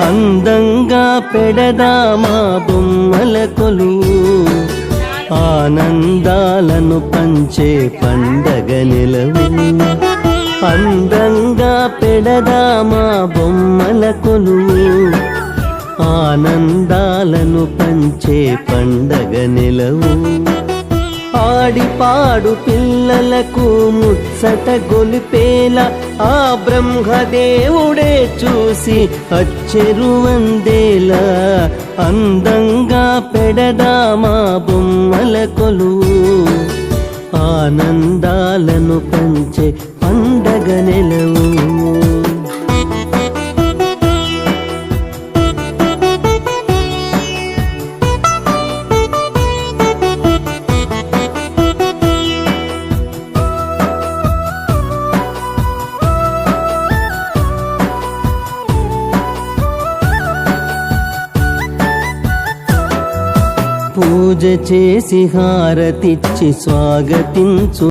అందంగా పెడదామా బొమ్మల కొలువు, ఆనందాలను పంచే పండగ నెలవు. అందంగా పెడదామా బొమ్మల కొలువు, ఆనందాలను పంచే పండగ నెలవు. ఆడిపాడు పిల్లలకు ముచ్చట గొలిపేలా ఆ బ్రహ్మదేవుడే చూసి అచ్చెరువందేలా. అందంగా పెడదామా బొమ్మల కొలువు, ఆనందాలను పంచే పండగ నెలవు. పూజ చేసి హారతిచ్చి స్వాగతించు